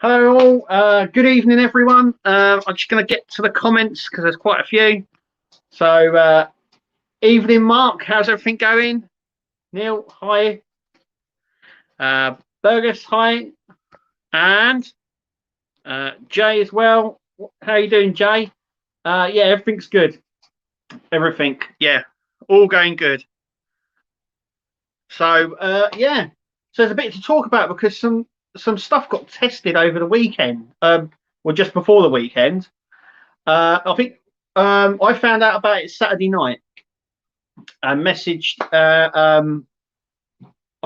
Hello all. Good evening, everyone. I'm just going to get to the comments because there's quite a few. So, evening, Mark. How's everything going? Neil, hi. Burgess, hi. And Jay as well. How you doing, Jay? Yeah, everything's good. Everything, yeah, all going good. So, yeah. So there's a bit to talk about because some stuff got tested over the weekend. Well, just before the weekend. I think I found out about it Saturday night. I messaged. I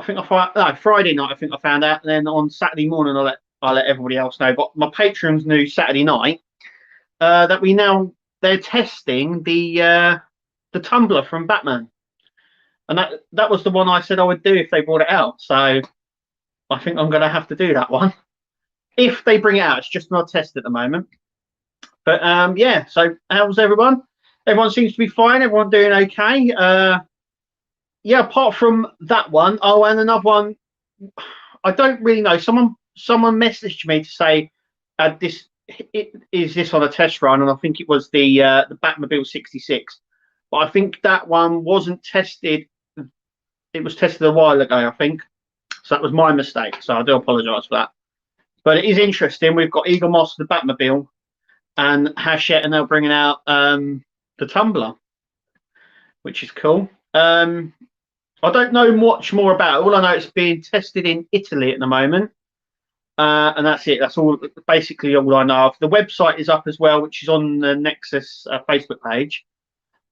think I found no Friday night. I think I found out, and then on Saturday morning I let everybody else know. But my patrons knew Saturday night that they're testing the tumbler from Batman, and that was the one I said I would do if they brought it out. So I think I'm going to have to do that one if they bring it out. It's just not a test at the moment. But yeah, so how's everyone? Everyone seems to be fine. Everyone doing okay. Yeah, apart from that one. Oh, and another one. I don't really know. Someone messaged me to say, is this on a test run?" And I think it was the Batmobile 66. But I think that one wasn't tested. It was tested a while ago, I think. So that was my mistake. So I do apologise for that. But it is interesting. We've got Eaglemoss, the Batmobile, and Hachette, and they're bringing out the tumbler, which is cool. I don't know much more about it. All I know it's being tested in Italy at the moment, and that's it. That's all. Basically, all I know of. The website is up as well, which is on the Nexus Facebook page,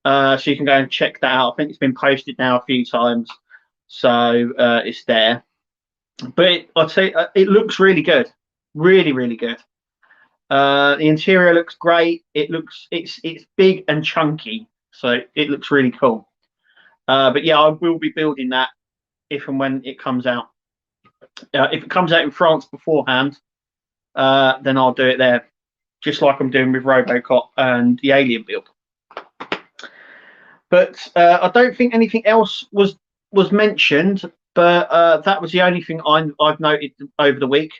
so you can go and check that out. I think it's been posted now a few times, so it's there. But I'd say it looks really good, really, really good. The interior looks great. It's big and chunky, so it looks really cool. But yeah, I will be building that if and when it comes out. If it comes out in France beforehand, then I'll do it there, just like I'm doing with Robocop and the Alien build. But I don't think anything else was mentioned. But that was the only thing I've noted over the week.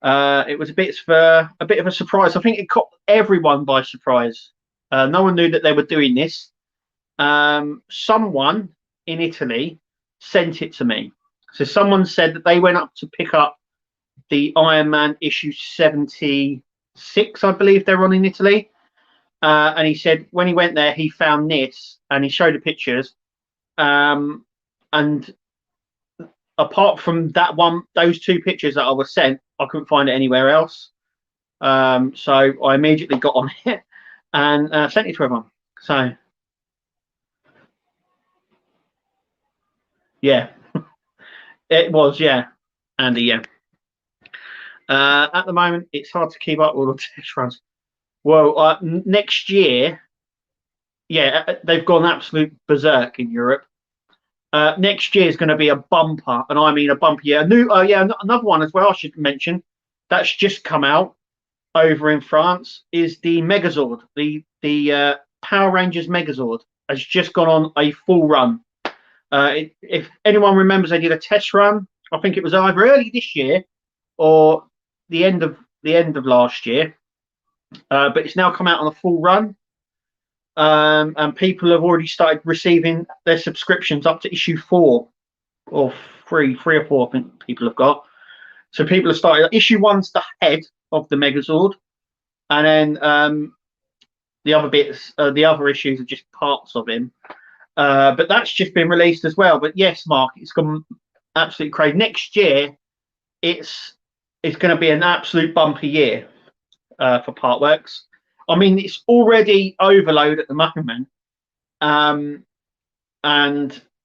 It was a bit of a surprise. I think it caught everyone by surprise. No one knew that they were doing this. Someone in Italy sent it to me. So someone said that they went up to pick up the Iron Man issue 76, I believe they're on in Italy. And he said when he went there, he found this, and he showed the pictures. And apart from those two pictures that I was sent, I couldn't find it anywhere else. So I immediately got on it and sent it to everyone. So yeah, it was, yeah, Andy, yeah. At the moment, it's hard to keep up with all the test runs. Well, next year, yeah, they've gone absolute berserk in Europe. Next year is going to be a bumper, and I mean a bumper year. Another one as well I should mention that's just come out over in France is the Megazord. The Power Rangers Megazord has just gone on a full run. If anyone remembers, they did a test run. I think it was either early this year or the end of last year. But it's now come out on a full run. And people have already started receiving their subscriptions up to issue 4 or 3 or 4. I think people have got. So people have started. Issue 1's the head of the Megazord, and then the other bits, the other issues are just parts of him. But that's just been released as well. But yes, Mark, it's gone absolutely crazy. Next year, it's going to be an absolute bumper year for Partworks. I mean, it's already overload at the moment, and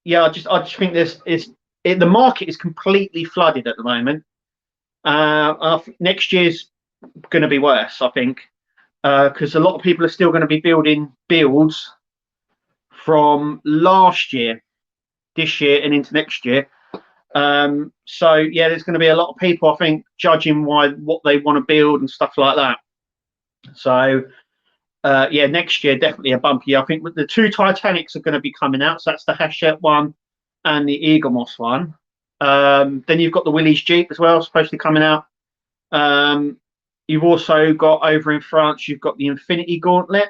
yeah, I just think the market is completely flooded at the moment. Next year's going to be worse, I think, because a lot of people are still going to be building builds from last year, this year, and into next year. So yeah, there's going to be a lot of people, I think, judging what they want to build and stuff like that. So yeah, next year definitely a bumpy year. I think the two Titanics are going to be coming out. So that's the Hachette one and the Eaglemoss one. Then you've got the Willys Jeep as well, supposed to be coming out You've also got over in France, you've got the Infinity Gauntlet.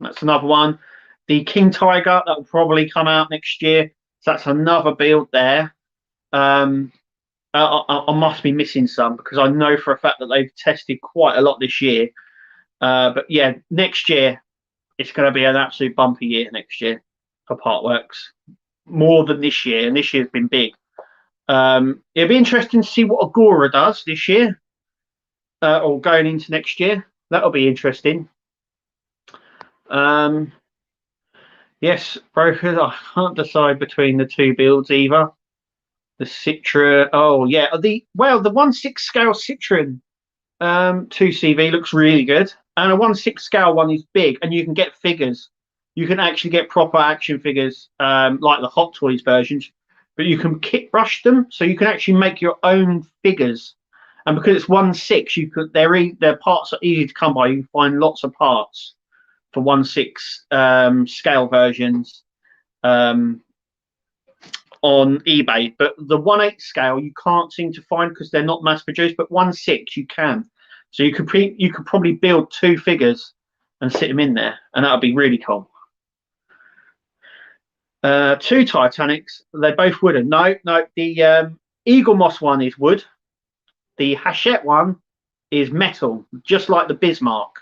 That's another one. The King Tiger, that will probably come out next year. So that's another build there. I must be missing some because I know for a fact that they've tested quite a lot this year. But yeah, next year it's going to be an absolute bumper year next year for Partworks, more than this year, and this year's been big. It'll be interesting to see what Agora does this year, or going into next year. That'll be interesting. Yes, brokers, I can't decide between the two builds either. The Citra, oh yeah, the 1/6 scale Citroen 2CV looks really good, and a 1/6 scale one is big, and you can get figures. You can actually get proper action figures, like the Hot Toys versions, but you can kit brush them, so you can actually make your own figures. And because it's 1/6, you could their parts are easy to come by. You can find lots of parts for 1/6 scale versions. On eBay, but the 1/8 scale you can't seem to find because they're not mass produced. But 1/6 you can, so you could probably build two figures and sit them in there, and that would be really cool. Two Titanics, they're both wooden. No, the Eaglemoss one is wood. The Hachette one is metal, just like the Bismarck,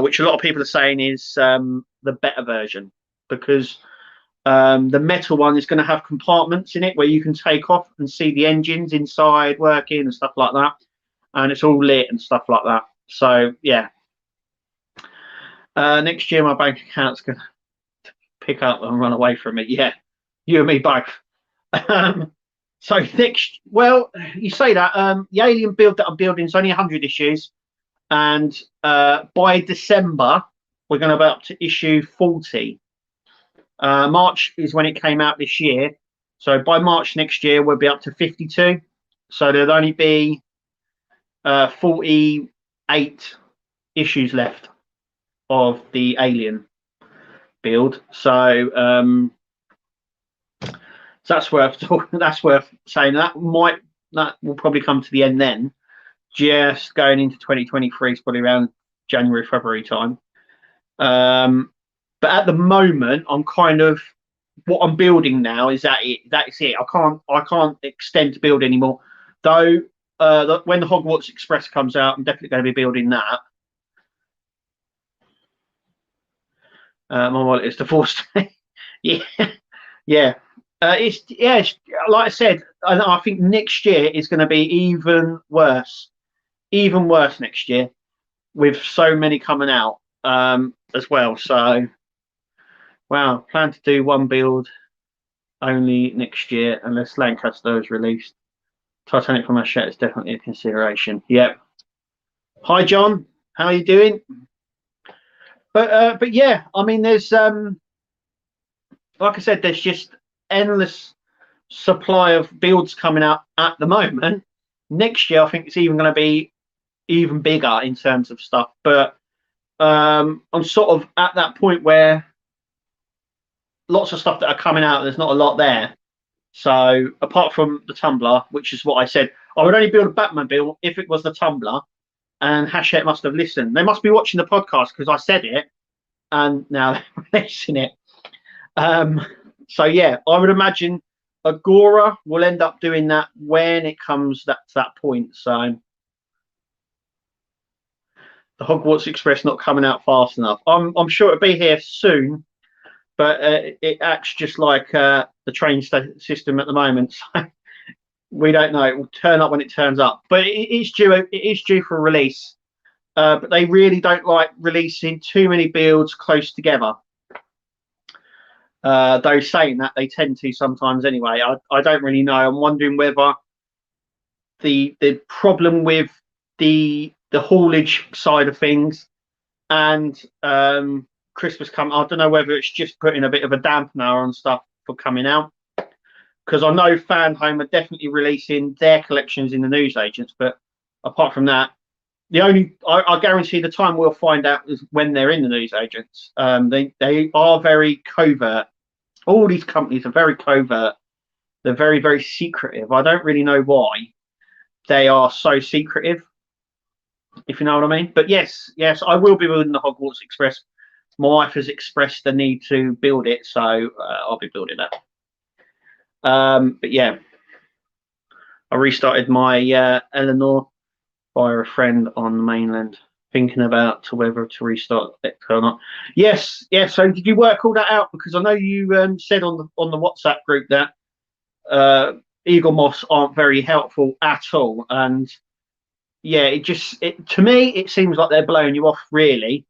which a lot of people are saying is the better version because. The metal one is going to have compartments in it where you can take off and see the engines inside working and stuff like that, and it's all lit and stuff like that. So yeah, next year my bank account's going to pick up and run away from it. Yeah, you and me both. So you say that the Alien build that I'm building is only 100 issues, and by December we're going to be up to issue 40. March is when it came out this year, so by March next year we'll be up to 52. So there'll only be 48 issues left of the Alien build. So that's worth saying. That will probably come to the end then. Just going into 2023 is probably around January, February time. But at the moment, I'm kind of what I'm building now is that's it. I can't extend to build anymore. Though when the Hogwarts Express comes out, I'm definitely going to be building that. My wallet is the Force. Yeah, yeah. It's like I said. I think next year is going to be even worse next year, with so many coming out as well. So. Wow, plan to do one build only next year unless Lancaster is released. Titanic from Hachette is definitely a consideration. Yep. Hi John, how are you doing? But yeah, I mean there's like I said, there's just endless supply of builds coming out at the moment. Next year I think it's even going to be even bigger in terms of stuff. But I'm sort of at that point where lots of stuff that are coming out, there's not a lot there. So apart from the Tumbler, which is what I said, I would only build a Batmobile if it was the Tumbler, and Hachette must have listened. They must be watching the podcast because I said it, and now they're releasing it. So yeah, I would imagine Agora will end up doing that when it comes to that point. So the Hogwarts Express not coming out fast enough. I'm sure it'll be here soon. But it acts just like the train system at the moment. So we don't know. It will turn up when it turns up. But it is due for release. But they really don't like releasing too many builds close together. Though saying that, they tend to sometimes anyway. I don't really know. I'm wondering whether the problem with the haulage side of things and Christmas come. I don't know whether it's just putting a bit of a dampener on stuff for coming out, because I know Fanhome are definitely releasing their collections in the newsagents, but apart from that, I guarantee the time we'll find out is when they're in the newsagents. They are very covert. All these companies are very covert. They're very, very secretive. I don't really know why, they are so secretive, if you know what I mean. But yes, I will be building the Hogwarts Express. My wife has expressed the need to build it, so I'll be building that. But yeah, I restarted my Eleanor via a friend on the mainland, thinking about whether to restart it or not. Yes. So did you work all that out? Because I know you said on the WhatsApp group that Eaglemoss aren't very helpful at all, and yeah, to me it seems like they're blowing you off. Really,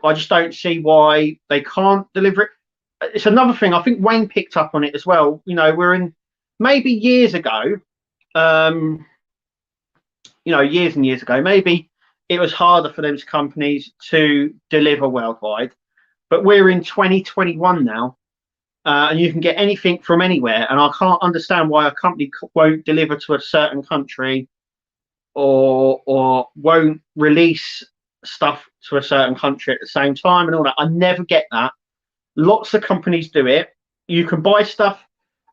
I just don't see why they can't deliver it. It's another thing. I think Wayne picked up on it as well. You know, we're in maybe years ago. Years and years ago, maybe it was harder for those companies to deliver worldwide. But we're in 2021 now, and you can get anything from anywhere. And I can't understand why a company won't deliver to a certain country or won't release stuff to a certain country at the same time and all that. I never get that. Lots of companies do it. You can buy stuff.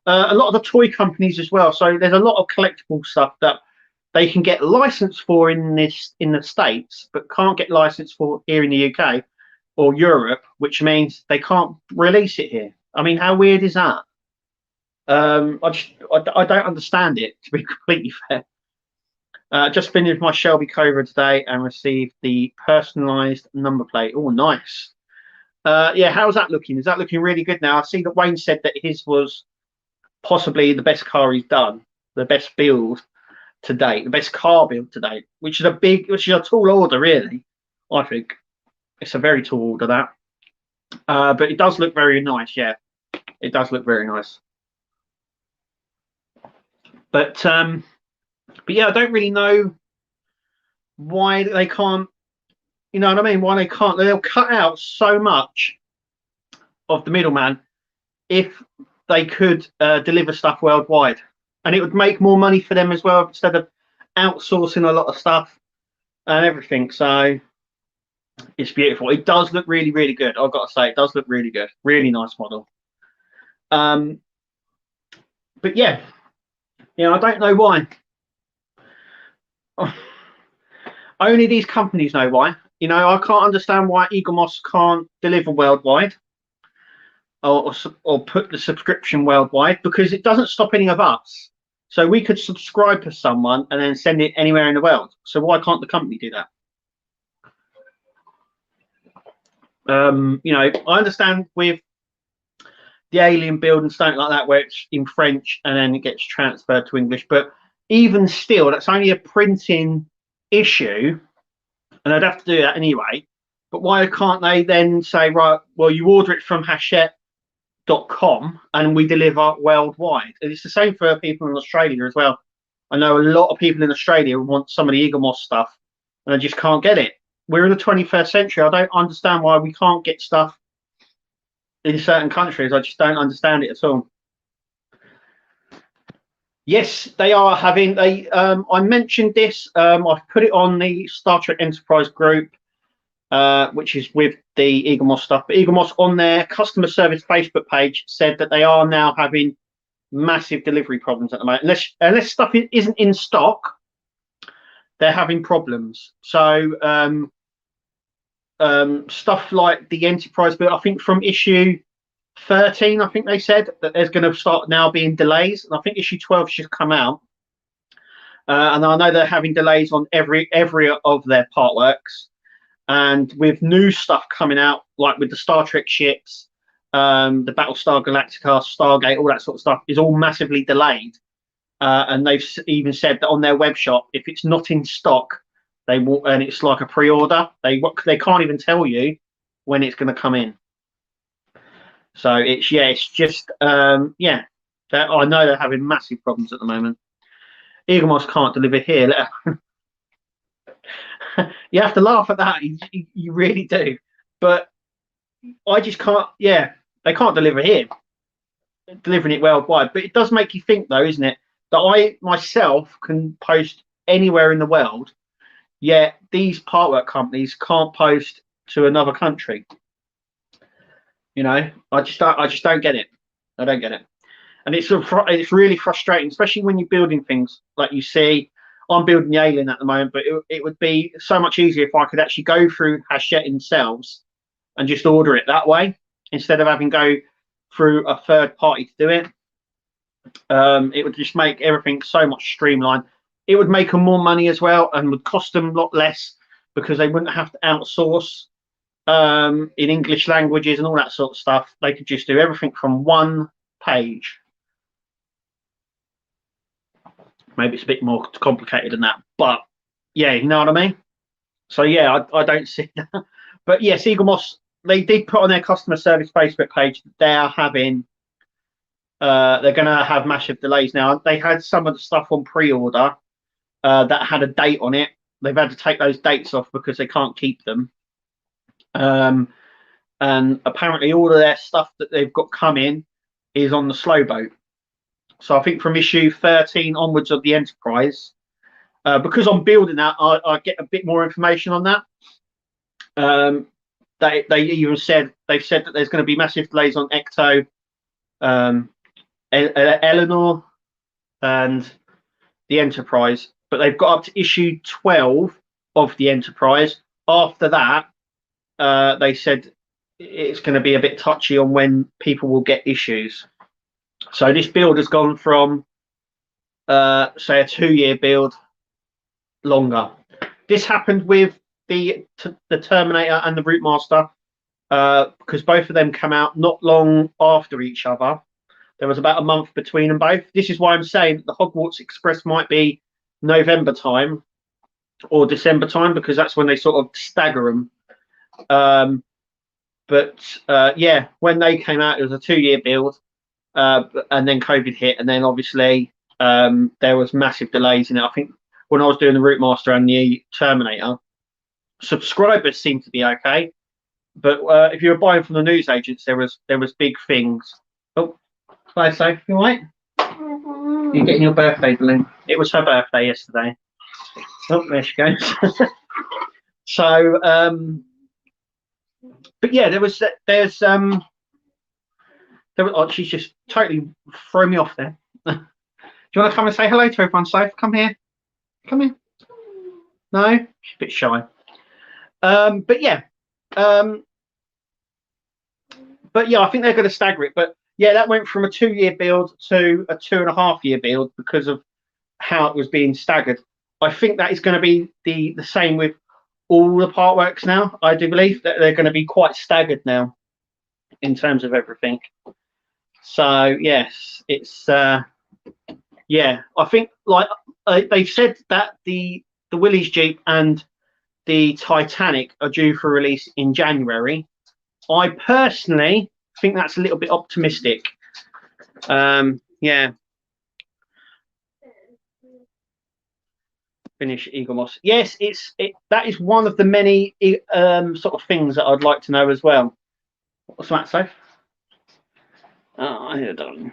A lot of the toy companies as well. So there's a lot of collectible stuff that they can get license for in the States, but can't get license for here in the UK or Europe, which means they can't release it here. I mean, how weird is that? I don't understand it, to be completely fair. Just finished my Shelby Cobra today and received the personalised number plate. Oh, nice. Yeah, how's that looking? Is that looking really good now? I see that Wayne said that his was possibly the best car he's done, the best build to date, the best car build to date, which is a tall order, really. I think it's a very tall order, that. But it does look very nice. Yeah, it does look very nice. But yeah, I don't really know why they can't. You know what I mean? Why they can't? They'll cut out so much of the middleman if they could deliver stuff worldwide, and it would make more money for them as well instead of outsourcing a lot of stuff and everything. So it's beautiful. It does look really, really good. I've got to say, it does look really good. Really nice model. But yeah, I don't know why. Only these companies know why. I can't understand why Eaglemoss can't deliver worldwide or put the subscription worldwide, because it doesn't stop any of us. So we could subscribe to someone and then send it anywhere in the world. So why can't the company do that? I understand with the Alien build and something like that, where it's in French and then it gets transferred to English. But even still, that's only a printing issue, and I'd have to do that anyway. But why can't they then say, right, well, you order it from Hachette.com and we deliver worldwide? And it's the same for people in Australia as well. I know a lot of people in Australia want some of the Eaglemoss stuff and they just can't get it. We're in the 21st century. I don't understand why we can't get stuff in certain countries. I just don't understand it at all. Yes, they are having. I mentioned this. I've put it on the Star Trek Enterprise group, which is with the Eaglemoss stuff. But Eaglemoss on their customer service Facebook page said that they are now having massive delivery problems at the moment. Unless stuff isn't in stock, they're having problems. So stuff like the Enterprise build, I think from issue 13, I think they said that there's going to start now being delays, and I think issue 12 should come out. And I know they're having delays on every of their part works, and with new stuff coming out, like with the Star Trek ships, the Battlestar Galactica, Stargate, all that sort of stuff is all massively delayed. And they've even said that on their web shop, if it's not in stock, they will, and it's like a pre-order. They can't even tell you when it's going to come in. So it's just I know they're having massive problems at the moment. Eaglemoss can't deliver here. You have to laugh at that. You really do. But I just can't. Yeah, they can't deliver here. Delivering it worldwide, but it does make you think, though, isn't it? That I myself can post anywhere in the world, yet these partwork companies can't post to another country. I just don't get it. I don't get it, and it's really frustrating, especially when you're building things like you see I'm building the Alien at the moment, but it would be so much easier if I could actually go through Hachette themselves and just order it that way instead of having to go through a third party to do it. It would just make everything so much streamlined. It would make them more money as well and would cost them a lot less because they wouldn't have to outsource in English languages and all that sort of stuff. They could just do everything from one page. Maybe it's a bit more complicated than that, but yeah, you know what I mean? So yeah, I don't see that. But yes, Eaglemoss, they did put on their customer service Facebook page that they're going to have massive delays now. They had some of the stuff on pre-order that had a date on it. They've had to take those dates off because they can't keep them. And apparently all of their stuff that they've got coming is on the slow boat. So I think from issue 13 onwards of the Enterprise, because I'm building that, I get a bit more information on that. They even said that there's going to be massive delays on Ecto, Eleanor, and the Enterprise, but they've got up to issue 12 of the Enterprise. After that, they said it's going to be a bit touchy on when people will get issues. So this build has gone from, say, a 2-year build longer. This happened with the Terminator and the Route Master because both of them come out not long after each other. There was about a month between them both. This is why I'm saying that the Hogwarts Express might be November time or December time because that's when they sort of stagger them. Yeah, when they came out, it was a 2-year build. And then COVID hit, and then obviously there was massive delays in it. I think when I was doing the Route Master and the Terminator, subscribers seemed to be okay, but if you were buying from the newsagents, there was big things. Oh, hi, Sophie, you all right? You're getting your birthday balloon. It was her birthday yesterday. Oh, there she goes. So, but yeah, oh, she's just totally thrown me off there. Do you want to come and say hello to everyone, Soph? Come here. Come here. No? She's a bit shy. But yeah, I think they're going to stagger it. But yeah, that went from a 2-year build to a 2.5-year build because of how it was being staggered. I think that is going to be the same with all the part works now. I do believe that they're going to be quite staggered now in terms of everything. So yes, it's yeah. I think like they've said that the Willys Jeep and the Titanic are due for release in January. I personally think that's a little bit optimistic. Yeah. Finish Eaglemoss. Yes, that is one of the many sort of things that I'd like to know as well. What's that, Soph? Oh, I hear darling.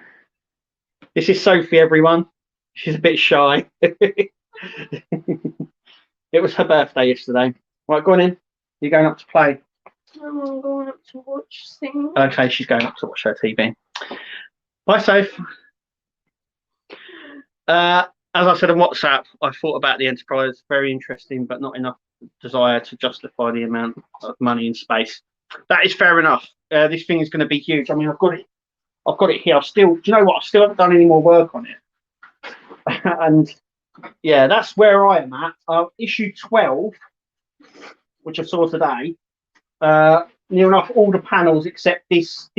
This is Sophie, everyone. She's a bit shy. It was her birthday yesterday. Right, go on in. You're going up to play. I'm going up to watch things. Okay, she's going up to watch her TV. Bye, Soph. As I said on WhatsApp, I thought about the Enterprise. Very interesting, but not enough desire to justify the amount of money in space. That is fair enough. This thing is going to be huge. I mean, I've got it here. Do you know what? I still haven't done any more work on it. And yeah, that's where I am at. Issue 12, which I saw today, near enough all the panels except this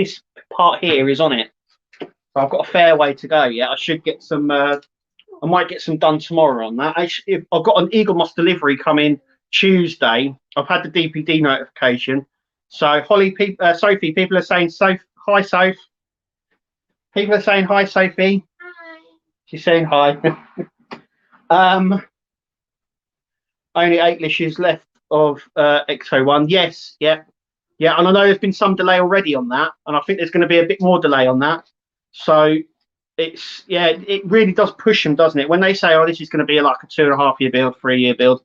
part here is on it. So I've got a fair way to go. Yeah, I should get some. I might get some done tomorrow on that. I've got an Eaglemoss delivery coming Tuesday. I've had the DPD notification. So Sophie, people are saying hi, Soph. People are saying hi, Sophie. Hi. She's saying hi. Only 8 issues left of XO1. Yes, yeah. And I know there's been some delay already on that, and I think there's going to be a bit more delay on that. So it really does push them, doesn't it? When they say, oh, this is going to be like a 2.5-year build, 3-year build,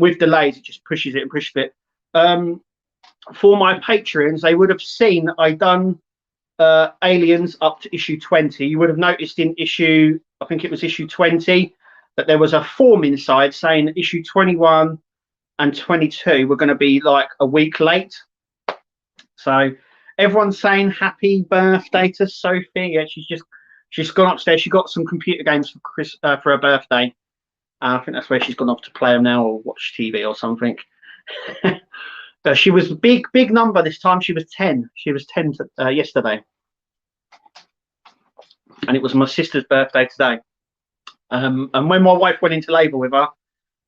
with delays, it just pushes it. For my Patreons, they would have seen that I'd done Aliens up to issue 20. You would have noticed in issue, I think it was issue 20, that there was a form inside saying that issue 21 and 22 were going to be like a week late. So everyone's saying happy birthday to Sophie. Yeah, she's gone upstairs. She got some computer games for her birthday. I think that's where she's gone off to play them now or watch TV or something. She was big number this time. She was 10. She was 10 yesterday, and it was my sister's birthday today. And when my wife went into labour with her,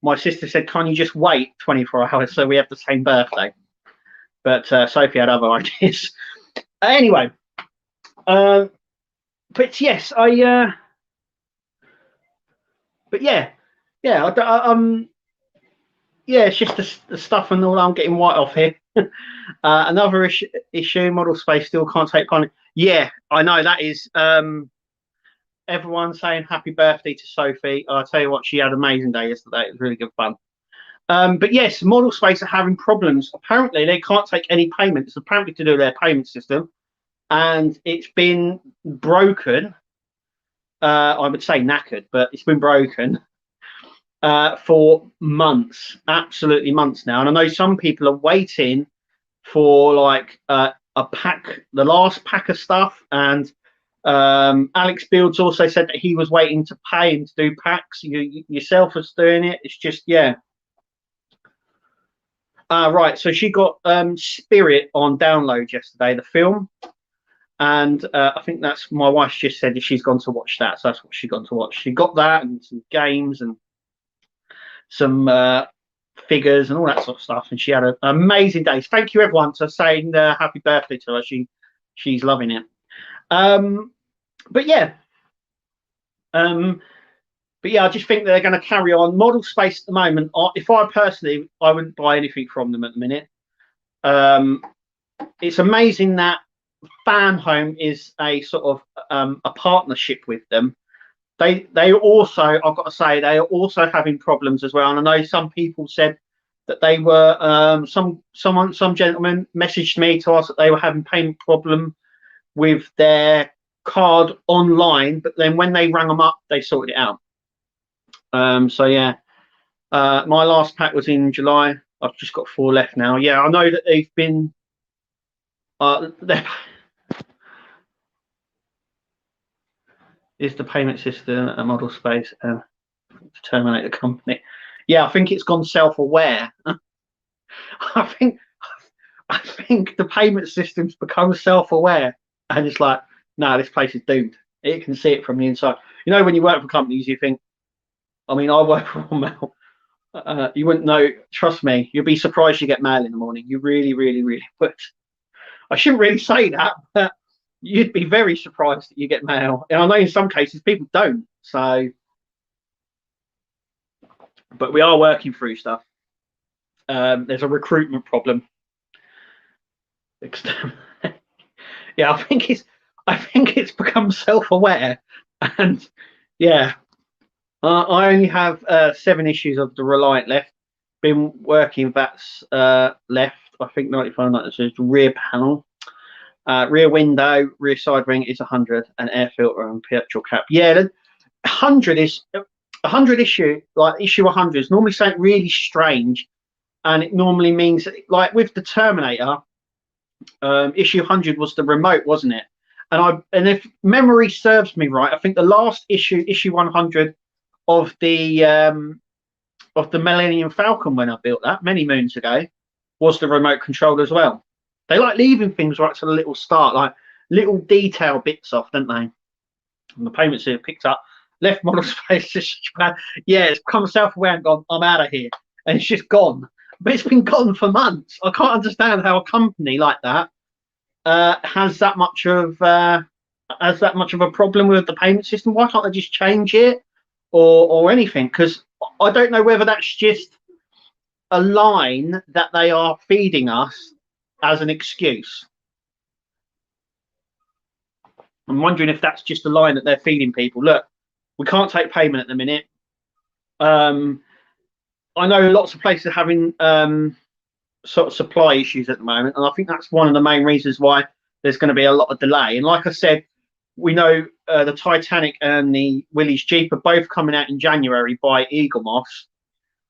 my sister said, "Can't you just wait 24 hours so we have the same birthday?" But Sophie had other ideas. Anyway, but yes, but yeah, it's just the stuff and all. I'm getting white off here. Another issue, model space still can't take part. Yeah, I know that is. Everyone saying happy birthday to Sophie. I'll tell you what, she had an amazing day yesterday. It was really good fun. But yes, model space are having problems. Apparently, they can't take any payments. Apparently, to do their payment system, and it's been broken. I would say knackered, but it's been broken for months, absolutely months now. And I know some people are waiting for like a pack, the last pack of stuff. And Alex Fields also said that he was waiting to pay him to do packs. You yourself was doing it. It's just, yeah. Right, so she got Spirit on download yesterday, the film. And I think that's, my wife just said that she's gone to watch that. So that's what she's gone to watch. She got that and some games and some figures and all that sort of stuff. And she had an amazing day. Thank you, everyone, for saying happy birthday to her. She's loving it. But yeah. But yeah, I just think they're going to carry on. Model space at the moment, if I personally, I wouldn't buy anything from them at the minute. It's amazing that Fan Home is a sort of a partnership with them. They also, I've got to say, they are also having problems as well. And I know some people said that they were some gentleman messaged me to us that they were having payment problem with their card online, but then when they rang them up, they sorted it out. So yeah, my last pack was in July. I've just got 4 left now. Yeah, I know that they've been is the payment system a model space to terminate the company? Yeah, I think it's gone self-aware. I think the payment system's become self-aware, and it's like, no, this place is doomed. It can see it from the inside. You know, when you work for companies, you think, I mean, I work for mail. You wouldn't know. Trust me, you'd be surprised you get mail in the morning. You really, really, really would. I shouldn't really say that, but you'd be very surprised that you get mail. And I know in some cases people don't. So, but we are working through stuff. There's a recruitment problem. Yeah, I think it's become self-aware, and yeah. I only have 7 issues of the Reliant left. Been working that's left. I think 95. That says rear panel, rear window, rear side ring is 100, and air filter and petrol cap. Yeah, 100 is 100 issue. Like issue 100 is normally something really strange, and it normally means like with the Terminator. Issue 100 was the remote, wasn't it? And if memory serves me right, I think the last issue 100. Of the Millennium Falcon, when I built that many moons ago, was the remote control as well. They like leaving things right to the little start, like little detail bits off, don't they? And the payments here picked up, left model space. Yeah, it's come self-aware and gone, I'm out of here, and it's just gone. But it's been gone for months. I can't understand how a company like that has that much of a problem with the payment system. Why can't they just change it? Or anything, because I don't know whether that's just a line that they are feeding us as an excuse. I'm wondering if that's just a line that they're feeding people. Look, we can't take payment at the minute. I know lots of places are having sort of supply issues at the moment, and I think that's one of the main reasons why there's going to be a lot of delay. And like I said, we know the Titanic and the Willys Jeep are both coming out in January by Eaglemoss.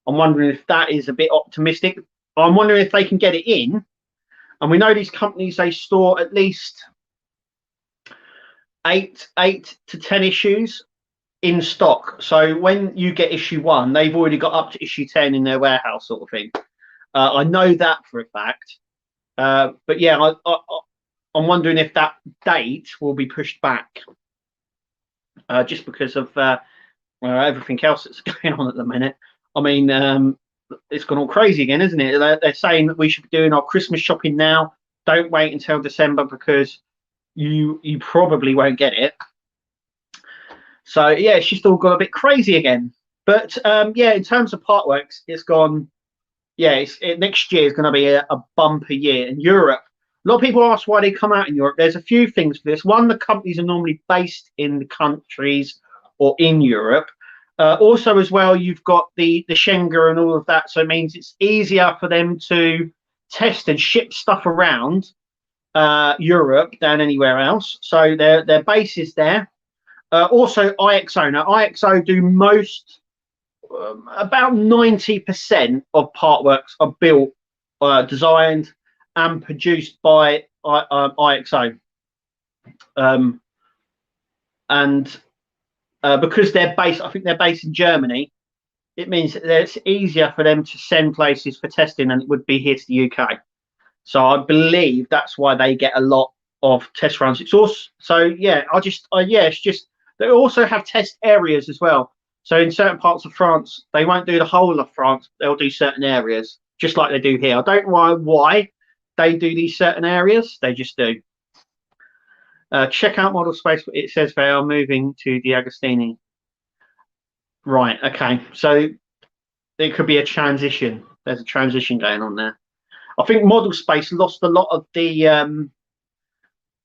I'm wondering if that is a bit optimistic. I'm wondering if they can get it in. And we know these companies, they store at least eight to 10 issues in stock. So when you get issue 1, they've already got up to issue 10 in their warehouse, sort of thing. I know that for a fact. But yeah, I'm wondering if that date will be pushed back, just because of everything else that's going on at the minute. I mean, it's gone all crazy again, isn't it? They're saying that we should be doing our Christmas shopping now. Don't wait until December, because you probably won't get it. So yeah, it's just all got a bit crazy again. But yeah, in terms of Partworks, it's gone. Yeah, next year is going to be a bumper year in Europe. A lot of people ask why they come out in Europe. There's a few things for this. One, the companies are normally based in the countries or in Europe. Also, as well, you've got the Schengen and all of that, so it means it's easier for them to test and ship stuff around Europe than anywhere else. So their base is there. Also, IXO. Now, IXO do about 90% of Partworks are built, designed, and produced by IXO. And because I think they're based in Germany, it means that it's easier for them to send places for testing than it would be here to the UK. So I believe that's why they get a lot of test runs. It's also, so yeah, it's just, they also have test areas as well. So in certain parts of France, they won't do the whole of France. They'll do certain areas, just like they do here. I don't know why they do these certain areas. They just do. Check out Model Space. It says they are moving to the Agostini. Right. Okay. So it could be a transition. There's a transition going on there. I think Model Space lost a lot of the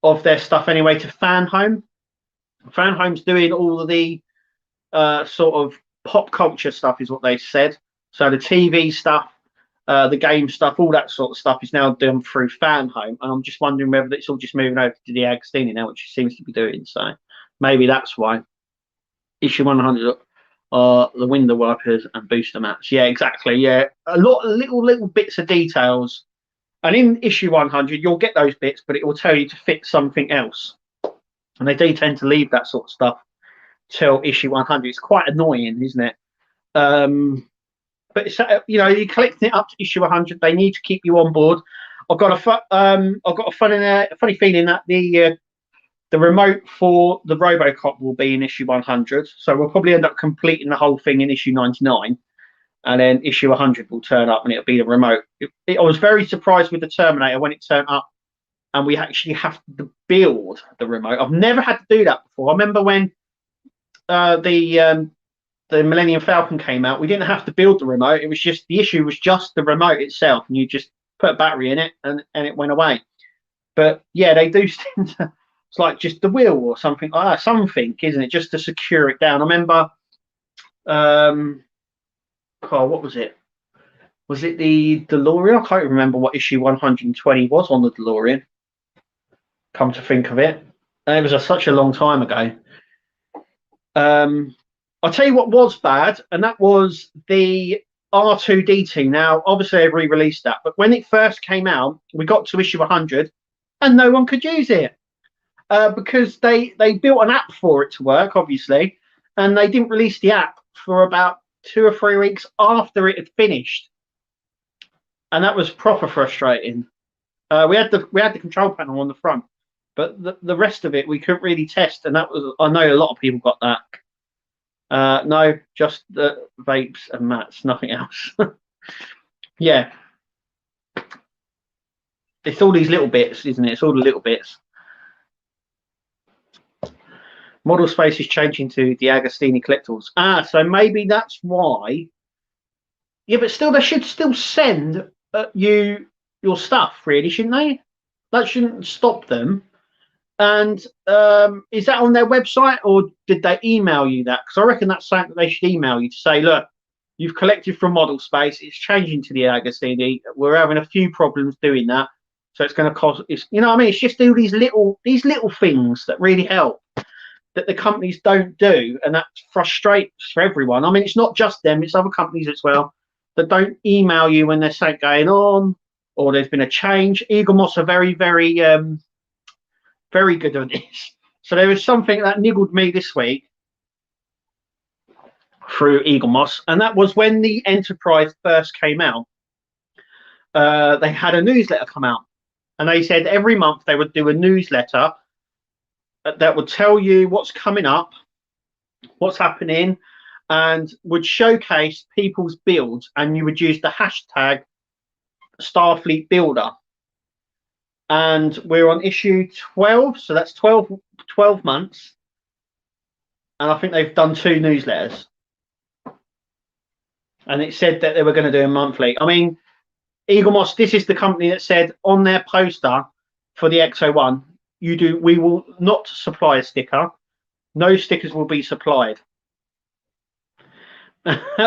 of their stuff anyway to Fanhome. Fanhome's doing all of the sort of pop culture stuff, is what they said. So the TV stuff, the game stuff, all that sort of stuff is now done through Fanhome. And I'm just wondering whether it's all just moving over to the Agostini now, which it seems to be doing. So maybe that's why. Issue 100, the window wipers and booster mats. Yeah, exactly. Yeah, a lot of little bits of details. And in issue 100, you'll get those bits, but it will tell you to fit something else. And they do tend to leave that sort of stuff till issue 100. It's quite annoying, isn't it? But it's, you're collecting it up to issue 100. They need to keep you on board. I've got a funny feeling that the remote for the Robocop will be in issue 100. So we'll probably end up completing the whole thing in issue 99. And then issue 100 will turn up and it'll be the remote. I was very surprised with the Terminator when it turned up and we actually have to build the remote. I've never had to do that before. I remember when the Millennium Falcon came out, we didn't have to build the remote. It was just, the issue was just the remote itself, and you just put a battery in it and it went away. But yeah, they do tend to, it's like just the wheel or something like that, something, isn't it, just to secure it down. I remember what was it? Was it the DeLorean? I can't remember what issue 120 was on the DeLorean. Come to think of it, it was such a long time ago. I'll tell you what was bad, and that was the R2-D2. Now, obviously, they've re-released that, but when it first came out, we got to issue 100, and no one could use it because they built an app for it to work, obviously, and they didn't release the app for about 2 or 3 weeks after it had finished, and that was proper frustrating. We had the control panel on the front, but the rest of it we couldn't really test, and that was, I know a lot of people got that. No, just the vapes and mats, nothing else. Yeah, it's all these little bits, isn't it? It's all the little bits. Model Space is changing to the Agostini collectibles. So maybe that's why. Yeah, but still, they should still send you your stuff, really, shouldn't they? That shouldn't stop them. And is that on their website, or did they email you that? Because I reckon that's something that they should email you to say, look, you've collected from Model Space, it's changing to the Agostini. We're having a few problems doing that, so it's going to cost. It's, you know what I mean? It's just do these little things that really help. that the companies don't do, and that frustrates for everyone. I mean, it's not just them; it's other companies as well that don't email you when there's something going on or there's been a change. Eagle Moss are very, very, very good at this. So there was something that niggled me this week through Eagle Moss, and that was when the Enterprise first came out. They had a newsletter come out, and they said every month they would do a newsletter that would tell you what's coming up, what's happening, and would showcase people's builds, and you would use the hashtag Starfleet Builder. And we're on issue 12, so that's 12 months, and I think they've done 2 newsletters, and it said that they were going to do a monthly. I mean, Eagle Moss, this is the company that said on their poster for the X01, we will not supply a sticker. No stickers will be supplied.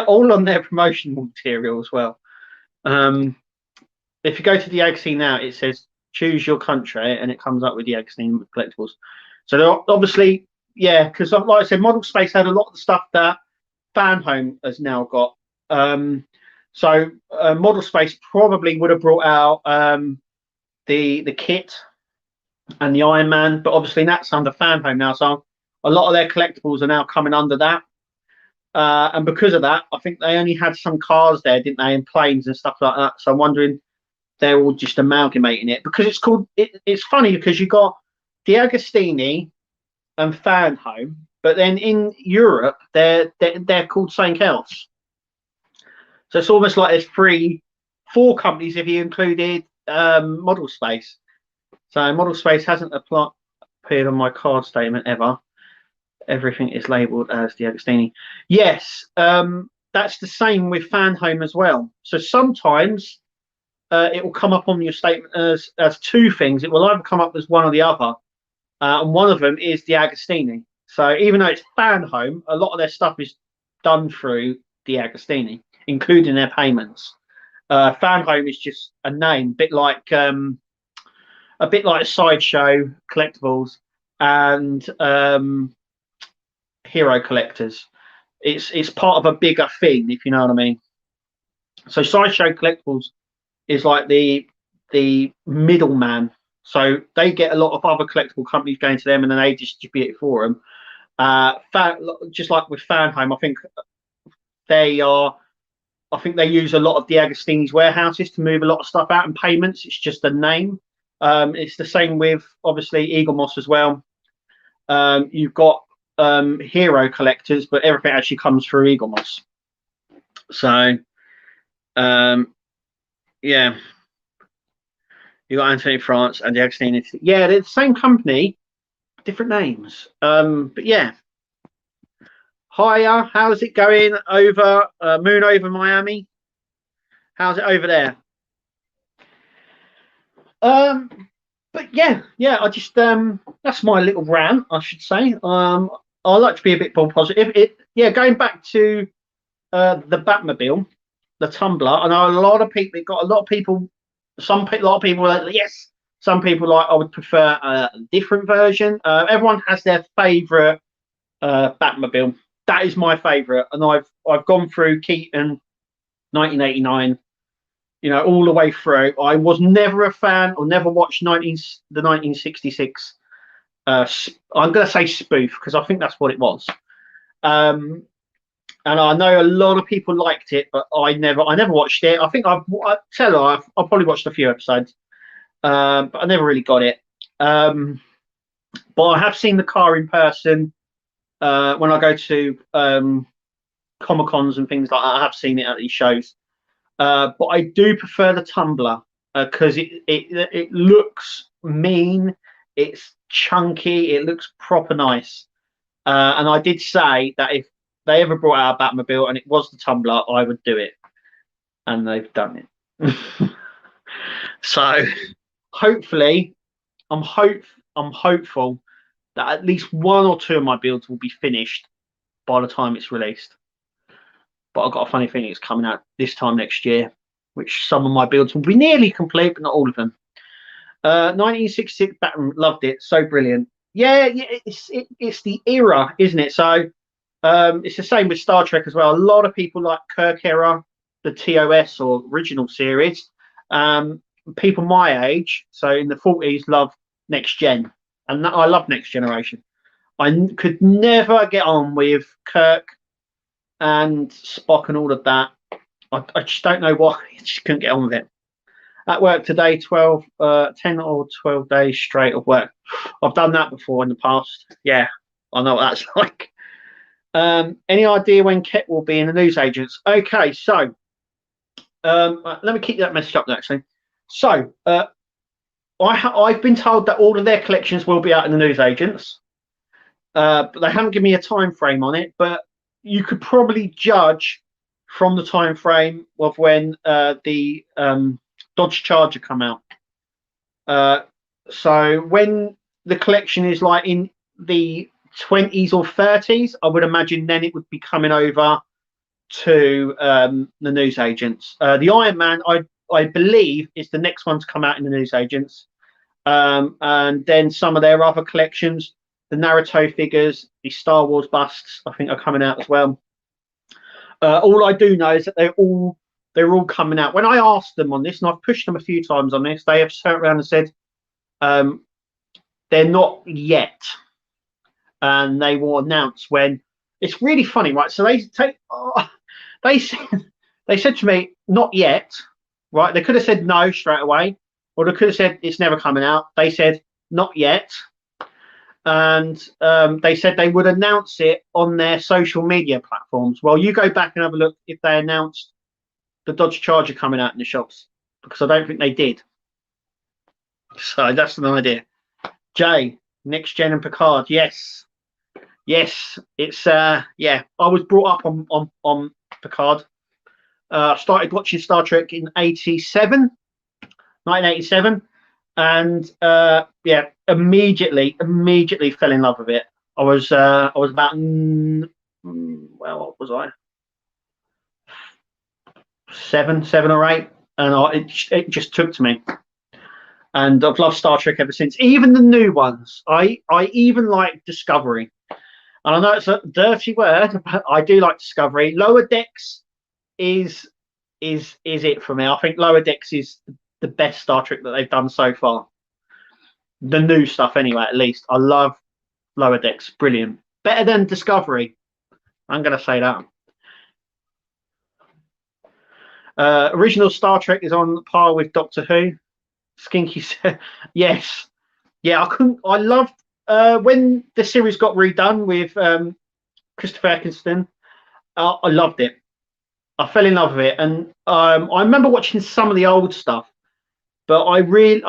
All on their promotional material as well. If you go to the Agostini now, it says choose your country, and it comes up with the Agostini collectibles. So they're obviously, yeah, because like I said, Model Space had a lot of the stuff that Fanhome has now got. So Model Space probably would have brought out the kit and the Iron Man, but obviously that's under Fanhome now, so a lot of their collectibles are now coming under that. And because of that, I think they only had some cars there, didn't they, and planes and stuff like that. So I'm wondering they're all just amalgamating it, because it's called. It's funny because you got the Agostini and Fanhome, but then in Europe they're called something else. So it's almost like there's 4 companies if you included Model Space. So Model Space hasn't appeared on my card statement ever. Everything is labelled as the Agostini. Yes, that's the same with Fanhome as well. So sometimes it will come up on your statement as 2 things. It will either come up as one or the other, and one of them is the Agostini. So even though it's Fanhome, a lot of their stuff is done through the Agostini, including their payments. Fanhome is just a name, a bit like Sideshow Collectibles and Hero Collectors. It's part of a bigger thing, if you know what I mean. So Sideshow Collectibles is like the middleman. So they get a lot of other collectible companies going to them, and then they distribute it for them. Just like with Fanhome, I think they use a lot of the Agostini's warehouses to move a lot of stuff out, and payments, it's just a name. It's the same with obviously Eagle Moss as well. You've got Hero Collectors, but everything actually comes through Eagle Moss. So yeah, you got Anthony France and the Agostini. Yeah, they're the same company, different names. But yeah. Hiya, how's it going over Moon over Miami? How's it over there? But yeah, I just that's my little rant, I should say. I like to be a bit more positive. Going back to the Batmobile, the Tumbler. I know a lot of people. It got a lot of people. A lot of people are like, yes. Some people like, I would prefer a different version. Everyone has their favourite Batmobile. That is my favourite, and I've gone through Keaton, 1989. You know, all the way through. I was never a fan, or never watched the 1966. I'm going to say spoof, because I think that's what it was. And I know a lot of people liked it, but I never watched it. I think I've probably watched a few episodes, but I never really got it. But I have seen the car in person when I go to Comic Cons and things like that. I have seen it at these shows. But I do prefer the Tumbler because it looks mean, it's chunky, it looks proper nice. And I did say that if they ever brought out a Batmobile and it was the Tumbler, I would do it. And they've done it. So hopefully, I'm hopeful that at least 1 or 2 of my builds will be finished by the time it's released. But I've got a funny feeling it's coming out this time next year, which some of my builds will be nearly complete, but not all of them. 1966 Batman, loved it, so brilliant. yeah, yeah, it's the era, isn't it? So it's the same with Star Trek as well. A lot of people like Kirk era, the TOS or original series. Um, People my age, so in the 40s, love Next Gen, and I love Next Generation. Could never get on with Kirk and Spock and all of that. I just don't know why. I just couldn't get on with it. At work today, 10 or 12 days straight of work. I've done that before in the past. Yeah, I know what that's like. Any idea when Ket will be in the newsagents? Okay, so let me keep that message up actually. So I've been told that all of their collections will be out in the newsagents, but they haven't given me a time frame on it. But you could probably judge from the time frame of when the Dodge Charger come out. So when the collection is like in the 20s or 30s, I would imagine then it would be coming over to the newsagents. The Iron Man, I believe, is the next one to come out in the newsagents. And then some of their other collections, the Naruto figures, the Star Wars busts, I think are coming out as well. All I do know is that they're all coming out. When I asked them on this, and I've pushed them a few times on this, they have turned around and said they're not yet, and they will announce when. It's really funny, right? So they said to me, not yet, right? They could have said no straight away, or they could have said it's never coming out. They said not yet, and they said they would announce it on their social media platforms. Well, you go back and have a look if they announced the Dodge Charger coming out in the shops, because I don't think they did. So that's an idea. Jay, Next Gen and Picard, yes, it's yeah. I was brought up on Picard. I started watching Star Trek in 1987, and yeah, immediately fell in love with it. I was about well, what was I? Seven or eight, and it just took to me. And I've loved Star Trek ever since. Even the new ones, I even like Discovery. And I know it's a dirty word, but I do like Discovery. Lower Decks is it for me. I think Lower Decks is the best Star Trek that they've done so far. The new stuff, anyway. At least I love Lower Decks. Brilliant. Better than Discovery. I'm going to say that. Original Star Trek is on par with Doctor Who. Skinky said, yes. Yeah, I loved when the series got redone with Christopher Eccleston. I loved it. I fell in love with it, and I remember watching some of the old stuff, but I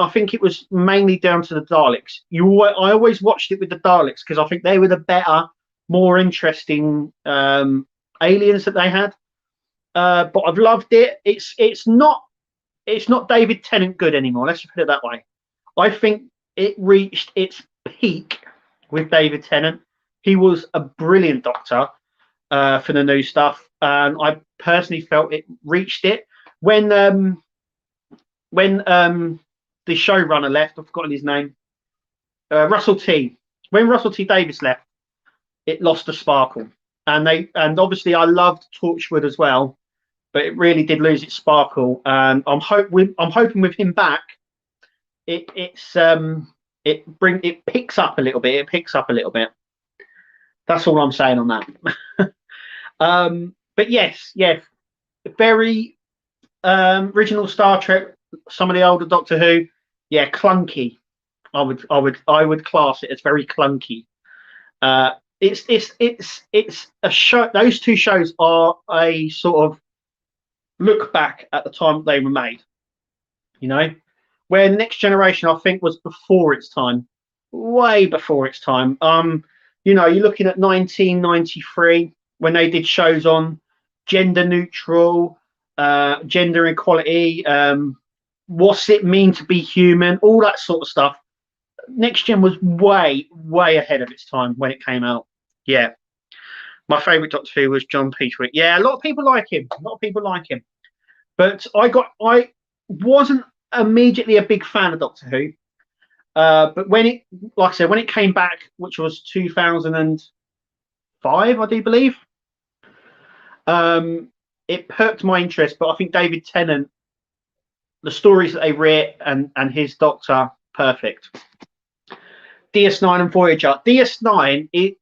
think it was mainly down to the Daleks. I always watched it with the Daleks because I think they were the better, more interesting aliens that they had. But I've loved it. It's not David Tennant good anymore. Let's put it that way. I think it reached its peak with David Tennant. He was a brilliant Doctor for the new stuff, and I personally felt it reached it when the showrunner left. I've forgotten his name. Russell T. When Russell T. Davies left, it lost the sparkle, and obviously I loved Torchwood as well, but it really did lose its sparkle. And I'm hoping with him back, it picks up a little bit. It picks up a little bit. That's all I'm saying on that. But yes, very original Star Trek. Some of the older Doctor Who, yeah, clunky. I would class it as very clunky. It's a show. Those two shows are a sort of look back at the time they were made. You know, where Next Generation I think was before its time, way before its time. You know, you're looking at 1993 when they did shows on gender neutral, gender equality, what's it mean to be human, all that sort of stuff. Next Gen was way ahead of its time when it came out. Yeah. My favourite Doctor Who was John Petrie. Yeah, a lot of people like him. But I wasn't immediately a big fan of Doctor Who But when it, like I said, when it came back, which was 2005, I do believe, it perked my interest. But I think David Tennant, the stories that they read, and his Doctor, perfect. DS9 and Voyager. DS9, it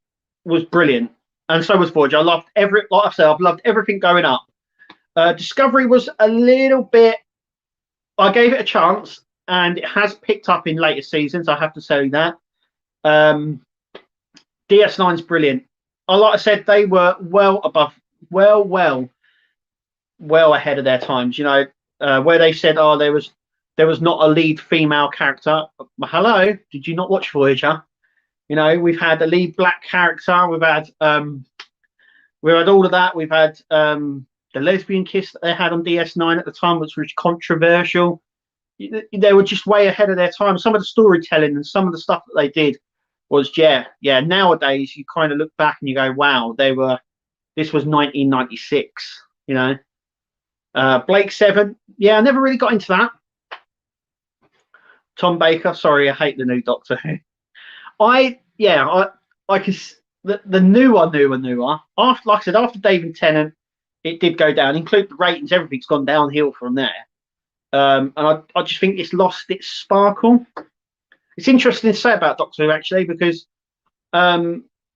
was brilliant, and so was Voyager. I loved like I said, I've loved everything going up. Discovery was a little bit. I gave it a chance, and it has picked up in later seasons. I have to say that. DS9's brilliant. Like I said, they were well ahead of their times. You know, where they said, "Oh, there was not a lead female character." Hello, did you not watch Voyager? You know, we've had a lead black character. We've had all of that. We've had the lesbian kiss that they had on DS9 at the time, which was controversial. They were just way ahead of their time. Some of the storytelling and some of the stuff that they did was, yeah. Nowadays, you kind of look back and you go, wow, this was 1996, you know. Blake Seven, yeah, I never really got into that. Tom Baker, sorry, I hate the new Doctor Who. I can, the newer, after, like I said, after David Tennant, it did go down, include the ratings, everything's gone downhill from there. And I just think it's lost its sparkle. It's interesting to say about Doctor Who, actually, because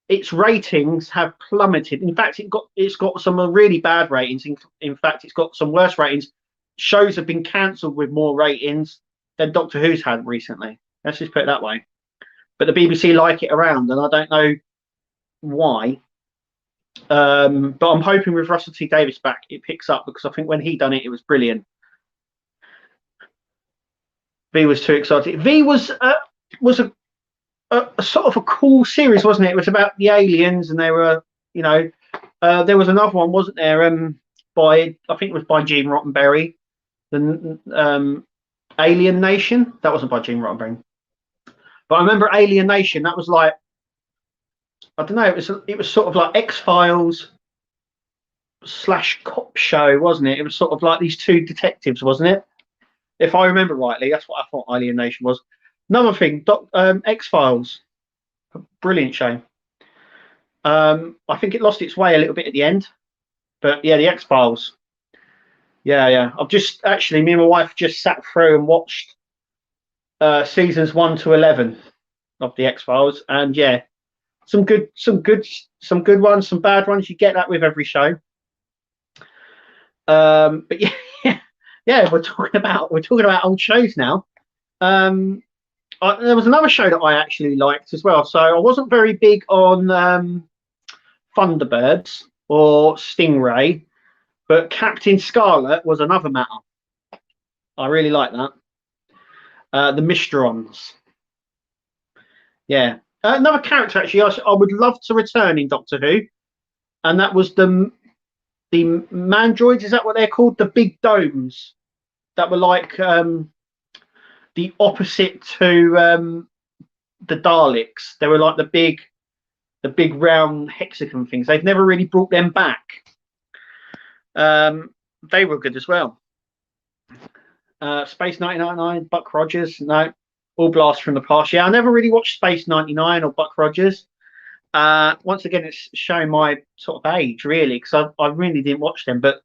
its ratings have plummeted. In fact, it's got some really bad ratings. In fact, it's got some worse ratings. Shows have been cancelled with more ratings than Doctor Who's had recently. Let's just put it that way. But the BBC like it around, and I don't know why. But I'm hoping with Russell T Davies back, it picks up, because I think when he done it, it was brilliant. V was too excited. V was a sort of a cool series, wasn't it? It was about the aliens, and they were, you know, there was another one, wasn't there? I think it was by Gene Roddenberry, the Alien Nation. That wasn't by Gene Roddenberry, but I remember Alien Nation. That was like, I don't know. It was sort of like X-Files / cop show, wasn't it? It was sort of like these two detectives, wasn't it? If I remember rightly, that's what I thought Alien Nation was. Another thing, X-Files, brilliant show. I think it lost its way a little bit at the end, but yeah, the X-Files. Yeah. I've just actually, me and my wife just sat through and watched seasons 1 to 11 of the X-Files, and yeah, some good ones, some bad ones. You get that with every show. But yeah, we're talking about old shows now. There was another show that I actually liked as well. So I wasn't very big on Thunderbirds or Stingray, but Captain Scarlet was another matter. I really like that. The Mysterons. Yeah. Another character, actually, I would love to return in Doctor Who, and that was the Mandroids. Is that what they're called? The big domes that were like the opposite to the Daleks. They were like the big round hexagon things. They've never really brought them back. They were good as well. Space 1999, Buck Rogers. No, all blasts from the past. Yeah, I never really watched Space 99 or Buck Rogers. Once again, it's showing my sort of age, really, because I really didn't watch them. But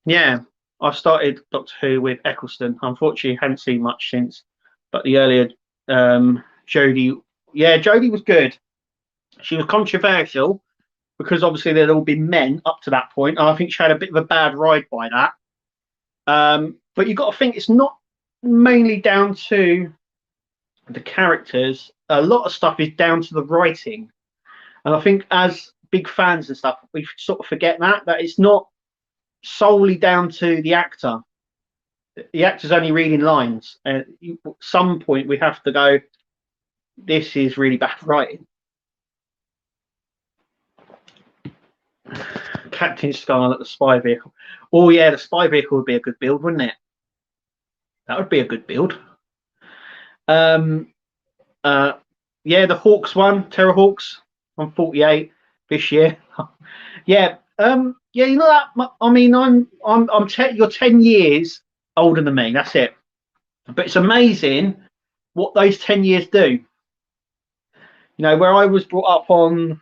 yeah, I started Doctor Who with Eccleston. Unfortunately, I haven't seen much since. But the earlier Jodie, yeah, Jodie was good. She was controversial because obviously they'd all been men up to that point. And I think she had a bit of a bad ride by that. But you've got to think it's not mainly down to the characters. A lot of stuff is down to the writing. And I think as big fans and stuff, we sort of forget that it's not solely down to the actor. The actor's only reading lines. At some point, we have to go, this is really bad writing. Captain Scarlet, the spy vehicle. Oh, yeah, the spy vehicle would be a good build, wouldn't it? That would be a good build. Yeah, the Hawks one, Terror Hawks. I'm 48 this year. Yeah. Yeah, you know that. I mean, you're 10 years older than me. That's it. But it's amazing what those 10 years do. You know, where I was brought up on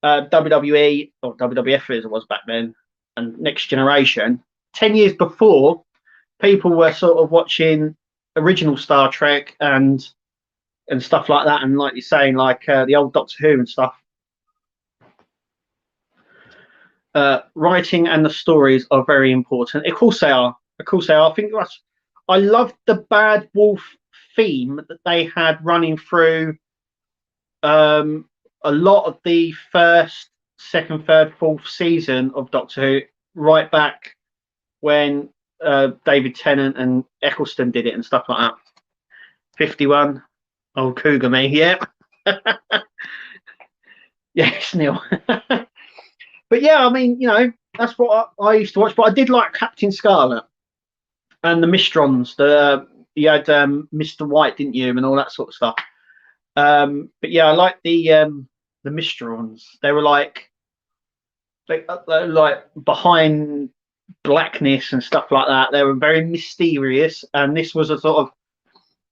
WWE or WWF as it was back then, and Next Generation. 10 years before, people were sort of watching original Star Trek and stuff like that, and like you're saying, like the old Doctor Who and stuff. Writing and the stories are very important. Of course they are. Of course they are. I love the Bad Wolf theme that they had running through a lot of the first, second, third, fourth season of Doctor Who, right back when David Tennant and Eccleston did it and stuff like that. 51, old cougar me, yeah. Yes, Neil. But yeah, I mean, you know, that's what I used to watch. But I did like Captain Scarlet and the Mistrons. You had Mr. White, didn't you, and all that sort of stuff. But yeah, I like the Mistrons. They were like behind blackness and stuff like that. They were very mysterious, and this was a sort of,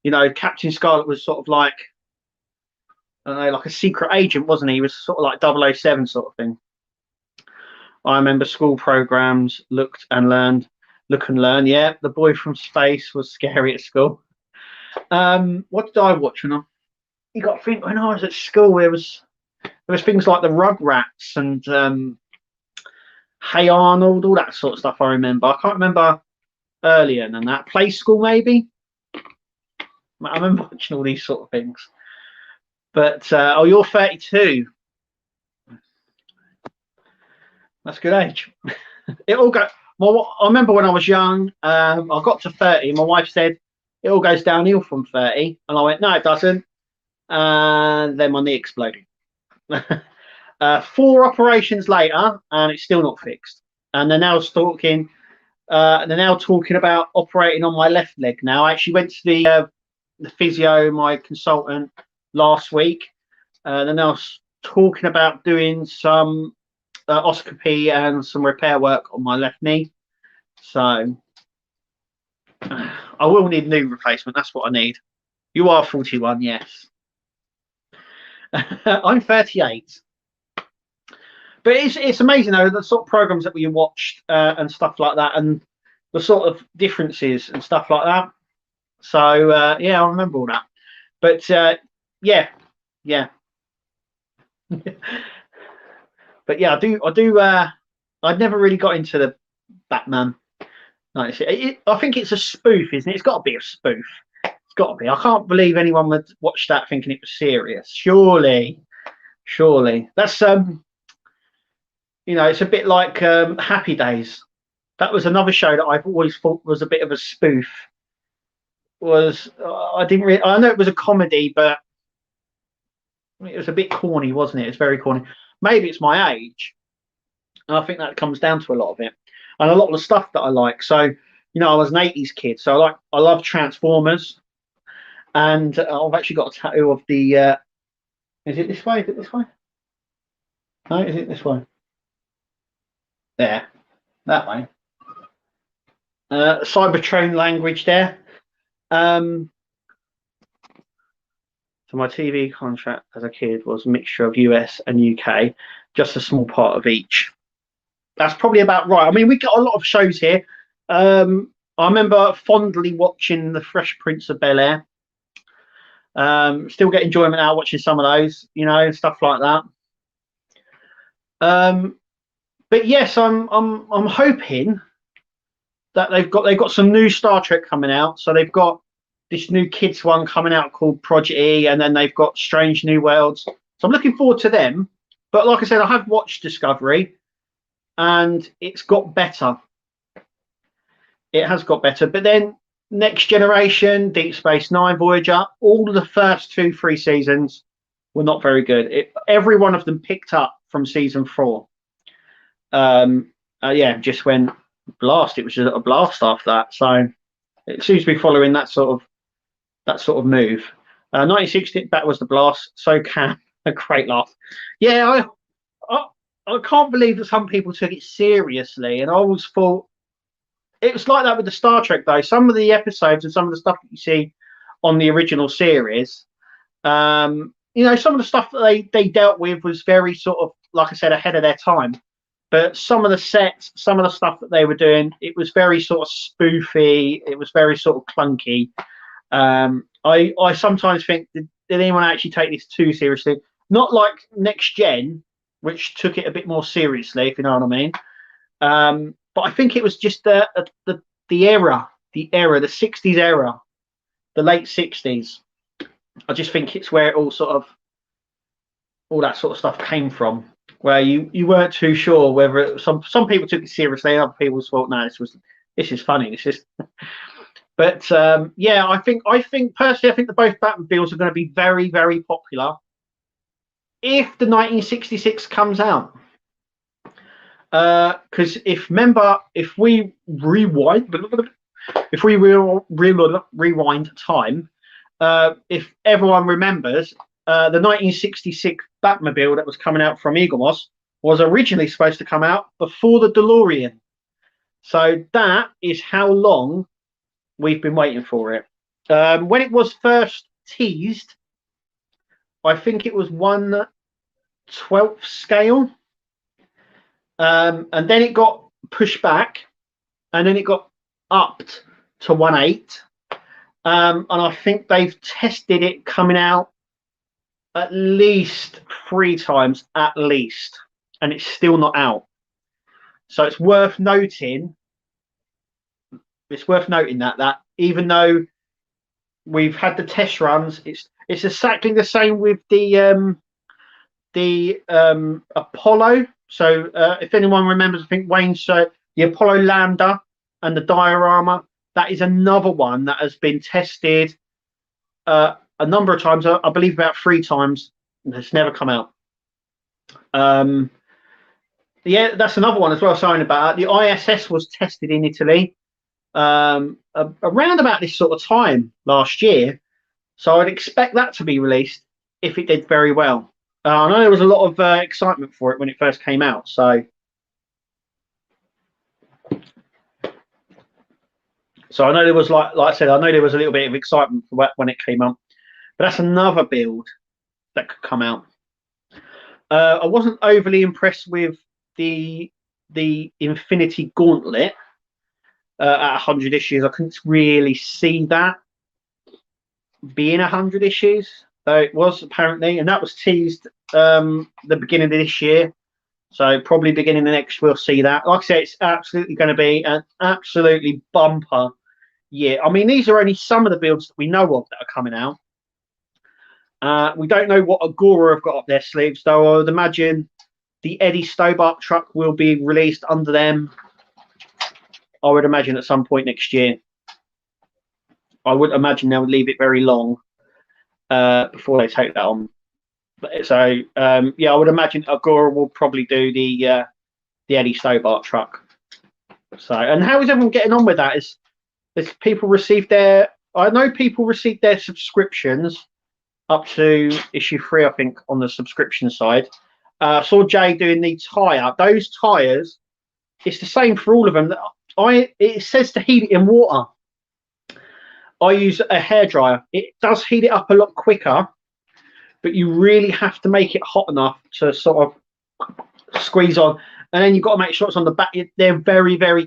you know, Captain Scarlet was sort of like, I don't know, like a secret agent, wasn't he? He was sort of like 007 sort of thing. I remember school programs, Look and Learn. Yeah, The Boy from Space was scary at school. What did I watch when you got to think, when I was at school, there was things like the Rugrats and Hey Arnold, all that sort of stuff. I remember. I can't remember earlier than that. Play School, maybe. I remember watching all these sort of things. But oh, you're 32. That's a good age. It all go. Well, I remember when I was young, I got to 30. My wife said it all goes downhill from 30, and I went, no, it doesn't. And then my knee exploded. 4 operations later, and it's still not fixed. And they're now talking. They're now talking about operating on my left leg. Now, I actually went to the physio, my consultant, last week. They're now talking about doing some oscopy and some repair work on my left knee. So I will need a knee replacement. That's what I need. You are 41, yes. I'm 38. But it's amazing though, the sort of programs that we watched and stuff like that, and the sort of differences and stuff like that. So yeah, I remember all that. But yeah. But yeah, I do. I'd never really got into the Batman. I think it's a spoof, isn't it? It's got to be a spoof. It's got to be. I can't believe anyone would watch that thinking it was serious. Surely. That's you know, it's a bit like Happy Days. That was another show that I've always thought was a bit of a spoof. I know it was a comedy, but it was a bit corny, wasn't it? It's very corny. Maybe it's my age, and I think that comes down to a lot of it, and a lot of the stuff that I like. So, you know, I was an 80s kid, so I love Transformers, and I've actually got a tattoo of the. Is it this way? Is it this way? No, is it this way? There, that way. Cybertron language there. So my TV contract as a kid was a mixture of US and UK, just a small part of each. That's probably about right. I mean, we got a lot of shows here. I remember fondly watching The Fresh Prince of Bel-Air. Still get enjoyment out watching some of those, you know, stuff like that. But yes, I'm hoping that they've got some new Star Trek coming out. So they've got this new kids one coming out called Project E, and then they've got Strange New Worlds. So I'm looking forward to them. But like I said, I have watched Discovery, and it's got better. It has got better. But then Next Generation, Deep Space Nine, Voyager, all of the first 2-3 seasons were not very good. Every one of them picked up from season 4. Yeah, just went blast. It was just a blast after that. So it seems to be following that sort of move. 1960, that was the blast. So can a great laugh. Yeah, I can't believe that some people took it seriously, and I always thought it was like that with the Star Trek though. Some of the episodes and some of the stuff that you see on the original series. You know, some of the stuff that they dealt with was very sort of, like I said, ahead of their time. But some of the sets, some of the stuff that they were doing, it was very sort of spoofy. It was very sort of clunky. I sometimes think, did anyone actually take this too seriously? Not like Next Gen, which took it a bit more seriously, if you know what I mean. But I think it was just the era, the 60s era, the late 60s. I just think it's where it all that sort of stuff came from, where you weren't too sure whether it, some people took it seriously, other people thought, no, this is funny, this is. But yeah, I think personally, I think that both Batmobiles are going to be very, very popular if the 1966 comes out. Because if we rewind time, if everyone remembers, the 1966 Batmobile that was coming out from Eaglemoss was originally supposed to come out before the DeLorean. So that is how long we've been waiting for it. When it was first teased, I think it was 1/12 scale. And then it got pushed back, and then it got upped to 1/8. And I think they've tested it coming out at least 3 times, at least, and it's still not out. So it's worth noting. It's worth noting that even though we've had the test runs, it's exactly the same with the Apollo. So if anyone remembers, I think Wayne showed the Apollo lander and the diorama. That is another one that has been tested a number of times. I believe about 3 times. And it's never come out. Yeah, that's another one as well. Sorry about that. The ISS was tested in Italy around about this sort of time last year. So I'd expect that to be released if it did very well. I know there was a lot of excitement for it when it first came out. So I know there was, like I said, I know there was a little bit of excitement for when it came out. But that's another build that could come out. I wasn't overly impressed with the Infinity Gauntlet at 100 issues. I couldn't really see that being 100 issues, though it was apparently, and that was teased the beginning of this year. So probably beginning of next, we'll see that. Like I say, it's absolutely going to be an absolutely bumper year. I mean, these are only some of the builds that we know of that are coming out. We don't know what Agora have got up their sleeves, though. I would imagine the Eddie Stobart truck will be released under them. I would imagine at some point next year. I wouldn't imagine they'll leave it very long before they take that on. So yeah, I would imagine Agora will probably do the Eddie Stobart truck. So, and how is everyone getting on with that? Is people received their? I know people received their subscriptions up to issue 3, I think, on the subscription side. I saw Jay doing the tyre. Those tyres, it's the same for all of them. It says to heat it in water. I use a hairdryer. It does heat it up a lot quicker, but you really have to make it hot enough to sort of squeeze on. And then you've got to make sure it's on the back. They're very, very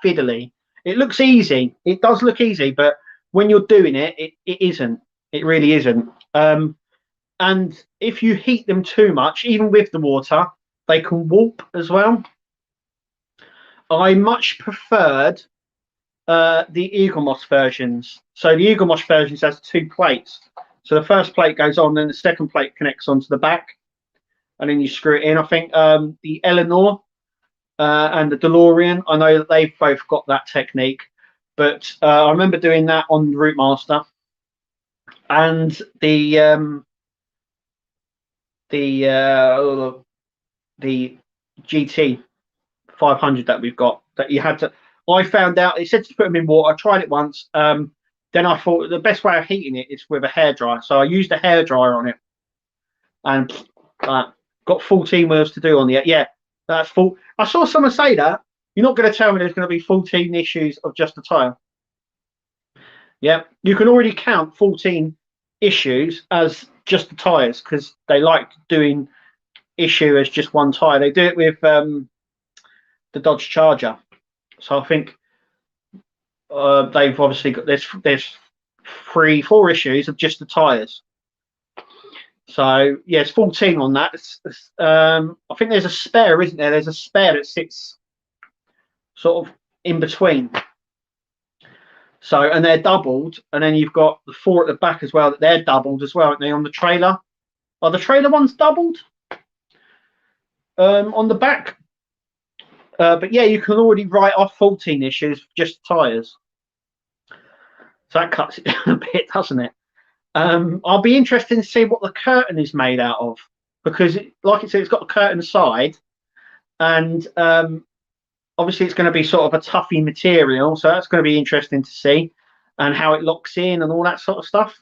fiddly. It looks easy. It does look easy, but when you're doing it, it isn't. It really isn't. And if you heat them too much, even with the water, they can warp as well. I much preferred the Eaglemoss versions. So the Eaglemoss versions has 2 plates. So the first plate goes on, then the second plate connects onto the back, and then you screw it in. I think the Eleanor and the DeLorean, I know that they've both got that technique, but I remember doing that on Route Master. And the GT 500 that we've got, that you had to, I found out it said to put them in water. I tried it once. Then I thought the best way of heating it is with a hairdryer. So I used a hairdryer on it, and got 14 wheels to do on the. Yeah, that's full. I saw someone say that. You're not going to tell me there's going to be 14 issues of just a tyre. Yeah, you can already count 14 issues as just the tyres because they like doing issue as just one tyre. They do it with the Dodge Charger. So I think they've obviously got there's 4 issues of just the tyres. So yeah, it's 14 on that. I think there's a spare, isn't there? There's a spare that sits sort of in between. So, and they're doubled, and then you've got the 4 at the back as well that they're doubled as well, aren't they, on the trailer? Are the trailer ones doubled on the back? But yeah, you can already write off 14 issues just tyres. So that cuts it down a bit, doesn't it? I'll be interested to see what the curtain is made out of, because like I said, it's got a curtain side, and obviously it's going to be sort of a toughy material, so that's going to be interesting to see, and how it locks in and all that sort of stuff.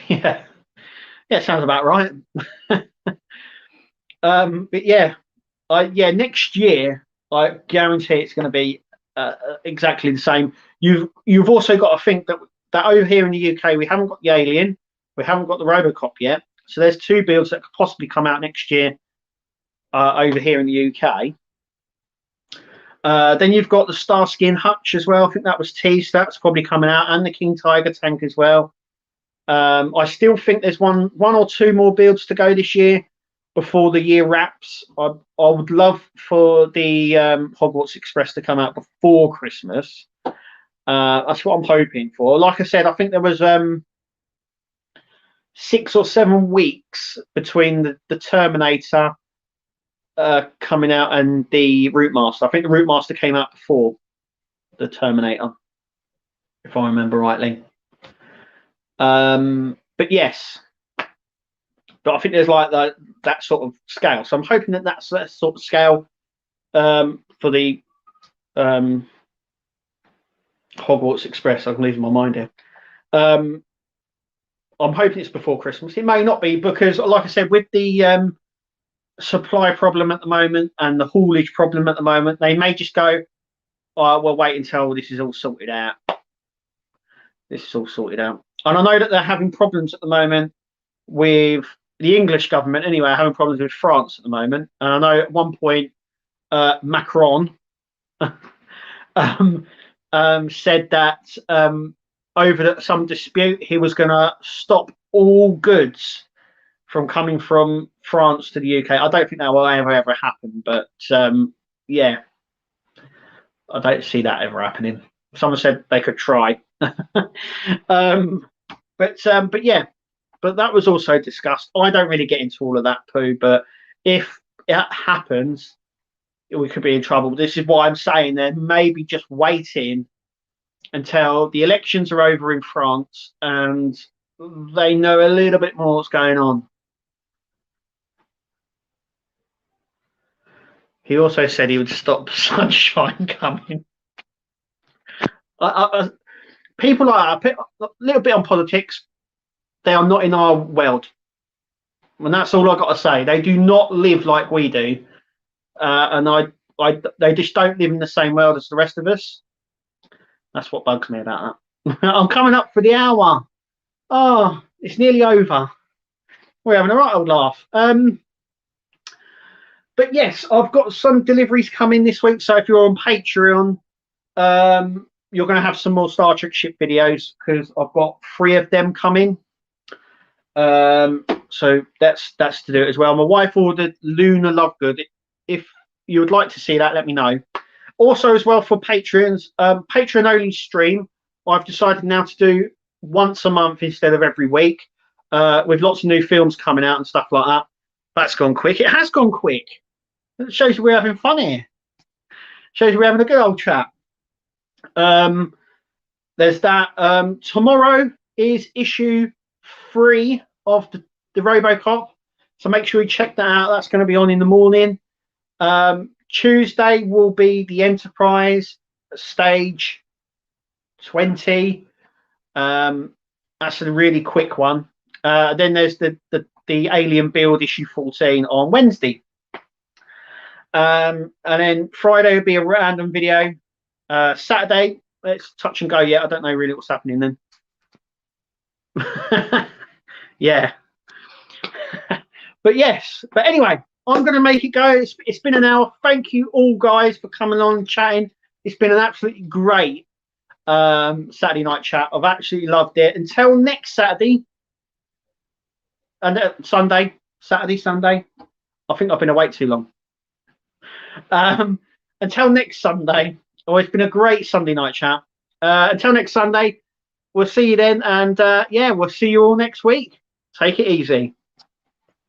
Yeah, sounds about right. But yeah, next year I guarantee it's going to be exactly the same. You've also got to think that over here in the UK we haven't got the Alien, we haven't got the Robocop yet. So there's 2 builds that could possibly come out next year over here in the UK. Then you've got the Starskin Hutch as well. I think that was teased. That's probably coming out, and the King Tiger tank as well. I still think there's one or 2 more builds to go this year before the year wraps. I would love for the Hogwarts Express to come out before Christmas. That's what I'm hoping for. Like I said, I think there was 6 or 7 weeks between the Terminator coming out and the Route Master. I think the Route Master came out before the Terminator, if I remember rightly. But yes, but I think there's like that sort of scale. So I'm hoping that's that sort of scale for the Hogwarts Express. I'm losing my mind here. I'm hoping it's before Christmas. It may not be, because, like I said, with the supply problem at the moment and the haulage problem at the moment, they may just go, oh, we'll wait until this is all sorted out. And I know that they're having problems at the moment with the English government, anyway, having problems with France at the moment. And I know at one point Macron said that over some dispute, he was going to stop all goods from coming from France to the UK. I don't think that will ever happen, but yeah, I don't see that ever happening. Someone said they could try. But yeah, but that was also discussed. I don't really get into all of that poo, but if it happens, we could be in trouble. This is why I'm saying they're maybe just waiting until the elections are over in France and they know a little bit more what's going on. He also said he would stop sunshine coming. People are a little bit on politics. They are not in our world, and that's all I got to say. They do not live like we do, and they just don't live in the same world as the rest of us. That's what bugs me about that. I'm coming up for the hour. Oh, it's nearly over. We're having a right old laugh. But yes, I've got some deliveries coming this week. So if you're on Patreon, you're going to have some more Star Trek ship videos, because I've got 3 of them coming. So that's to do it as well. My wife ordered Luna Lovegood. If you would like to see that, let me know. Also, as well, for Patreons, Patreon only stream, I've decided now to do once a month instead of every week, with lots of new films coming out and stuff like that. That's gone quick. It has gone quick. It shows you we're having fun here. Shows you we're having a good old chat. There's that. Tomorrow is issue 3 of the Robocop, so make sure you check that out. That's going to be on in the morning. Tuesday will be the Enterprise stage 20. That's a really quick one. Then there's the Alien build issue 14 on Wednesday. And then Friday would be a random video. Saturday, let's touch and go. Yeah, I don't know really what's happening then. Yeah. But yes. But anyway, I'm going to make it go. It's been an hour. Thank you all guys for coming on and chatting. It's been an absolutely great Saturday night chat. I've absolutely loved it. Until next Saturday and Saturday, Sunday. I think I've been awake too long. Until next Sunday. Oh, it's been a great Sunday night chat. Until next Sunday, we'll see you then. And yeah, we'll see you all next week. Take it easy.